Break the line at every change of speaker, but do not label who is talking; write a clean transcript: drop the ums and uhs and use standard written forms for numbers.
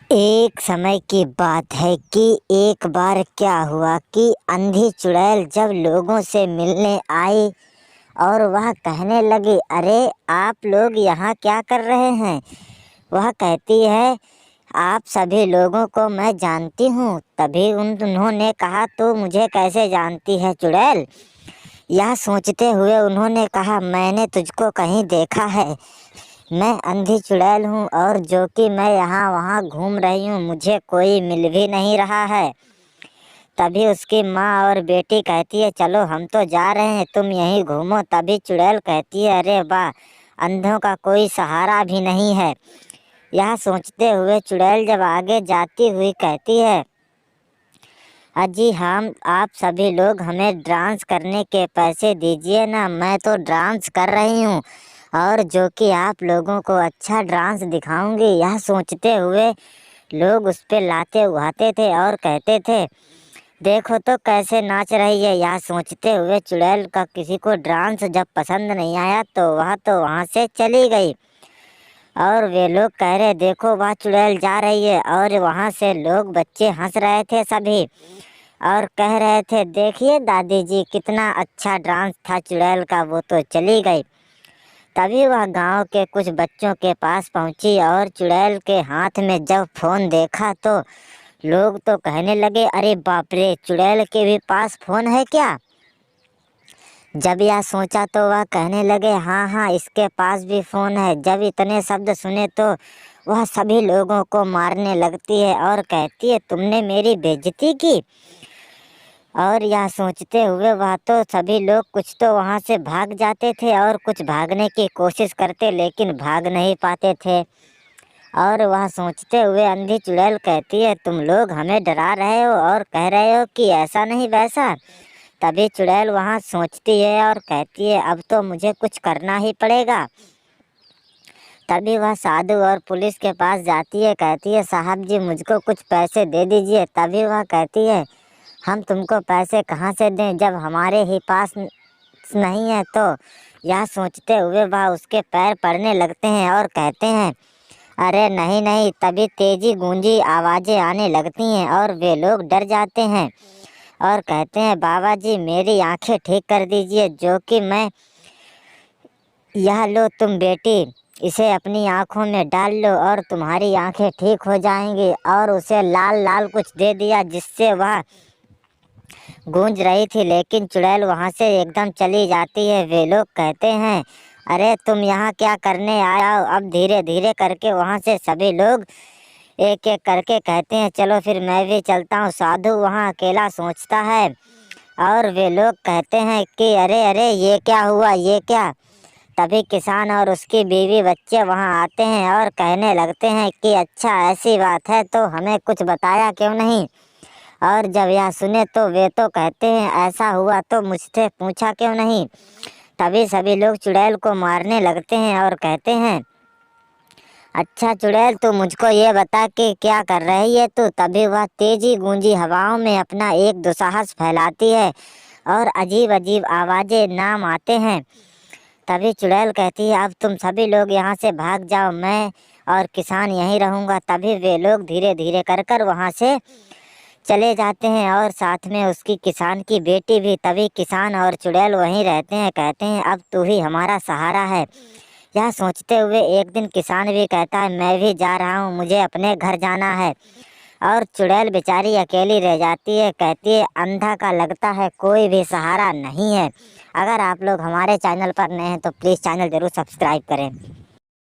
एक समय की बात है कि एक बार क्या हुआ कि अंधी चुड़ैल जब लोगों से मिलने आई और वह कहने लगी, अरे आप लोग यहाँ क्या कर रहे हैं। वह कहती है, आप सभी लोगों को मैं जानती हूँ। तभी उन्होंने कहा, तो मुझे कैसे जानती है चुड़ैल। यह सोचते हुए उन्होंने कहा, मैंने तुझको कहीं देखा है। मैं अंधी चुड़ैल हूँ और जो कि मैं यहाँ वहाँ घूम रही हूँ, मुझे कोई मिल भी नहीं रहा है। तभी उसकी माँ और बेटी कहती है, चलो हम तो जा रहे हैं, तुम यहीं घूमो। तभी चुड़ैल कहती है, अरे वाह, अंधों का कोई सहारा भी नहीं है। यह सोचते हुए चुड़ैल जब आगे जाती हुई कहती है, अजी हम आप सभी लोग हमें डांस करने के पैसे दीजिए ना, मैं तो डांस कर रही हूँ और जो कि आप लोगों को अच्छा डांस दिखाऊंगी। यह सोचते हुए लोग उस पे लाते उठाते थे और कहते थे, देखो तो कैसे नाच रही है। यह सोचते हुए चुड़ैल का किसी को डांस जब पसंद नहीं आया तो वह तो वहाँ से चली गई। और वे लोग कह रहे, देखो वह चुड़ैल जा रही है। और वहाँ से लोग बच्चे हंस रहे थे सभी और कह रहे थे, देखिए दादी जी कितना अच्छा डांस था चुड़ैल का, वो तो चली गई। तभी वह गांव के कुछ बच्चों के पास पहुंची और चुड़ैल के हाथ में जब फोन देखा तो लोग तो कहने लगे, अरे बाप रे, चुड़ैल के भी पास फोन है क्या। जब यह सोचा तो वह कहने लगे, हाँ हाँ, इसके पास भी फोन है। जब इतने शब्द सुने तो वह सभी लोगों को मारने लगती है और कहती है, तुमने मेरी बेइज्जती की। और यह सोचते हुए वह तो सभी लोग कुछ तो वहाँ से भाग जाते थे और कुछ भागने की कोशिश करते, लेकिन भाग नहीं पाते थे। और वह सोचते हुए अंधी चुड़ैल कहती है, तुम लोग हमें डरा रहे हो और कह रहे हो कि ऐसा नहीं वैसा। तभी चुड़ैल वहाँ सोचती है और कहती है, अब तो मुझे कुछ करना ही पड़ेगा। तभी वह साधु और पुलिस के पास जाती है, कहती है, साहब जी मुझको कुछ पैसे दे दीजिए। तभी वह कहती है, हम तुमको पैसे कहाँ से दें जब हमारे ही पास नहीं है। तो यह सोचते हुए वह उसके पैर पड़ने लगते हैं और कहते हैं, अरे नहीं नहीं। तभी तेजी गूंजी आवाज़ें आने लगती हैं और वे लोग डर जाते हैं और कहते हैं, बाबा जी मेरी आंखें ठीक कर दीजिए, जो कि मैं, यह लो तुम बेटी, इसे अपनी आँखों में डाल लो और तुम्हारी आंखें ठीक हो जाएंगी। और उसे लाल लाल कुछ दे दिया जिससे वह गूंज रही थी, लेकिन चुड़ैल वहाँ से एकदम चली जाती है। वे लोग कहते हैं, अरे तुम यहाँ क्या करने आया हो। अब धीरे धीरे करके वहाँ से सभी लोग एक एक करके कहते हैं, चलो फिर मैं भी चलता हूँ। साधु वहाँ अकेला सोचता है और वे लोग कहते हैं कि अरे अरे ये क्या हुआ, ये क्या। तभी किसान और उसकी बीवी बच्चे वहाँ आते हैं और कहने लगते हैं कि अच्छा ऐसी बात है तो हमें कुछ बताया क्यों नहीं। और जब यह सुने तो वे तो कहते हैं, ऐसा हुआ तो मुझसे पूछा क्यों नहीं। तभी सभी लोग चुड़ैल को मारने लगते हैं और कहते हैं, अच्छा चुड़ैल तू मुझको ये बता कि क्या कर रही है तू। तभी वह तेजी गूंजी हवाओं में अपना एक दुस्साहस फैलाती है और अजीब अजीब आवाज़ें नाम आते हैं। तभी चुड़ैल कहती है, अब तुम सभी लोग यहाँ से भाग जाओ, मैं और किसान यहीं रहूँगा। तभी वे लोग धीरे धीरे कर कर वहाँ से चले जाते हैं और साथ में उसकी किसान की बेटी भी। तभी किसान और चुड़ैल वहीं रहते हैं, कहते हैं, अब तू ही हमारा सहारा है। यह सोचते हुए एक दिन किसान भी कहता है, मैं भी जा रहा हूँ, मुझे अपने घर जाना है। और चुड़ैल बेचारी अकेली रह जाती है, कहती है, अंधा का लगता है कोई भी सहारा नहीं है। अगर आप लोग हमारे चैनल पर नए हैं तो प्लीज़ चैनल ज़रूर सब्सक्राइब करें।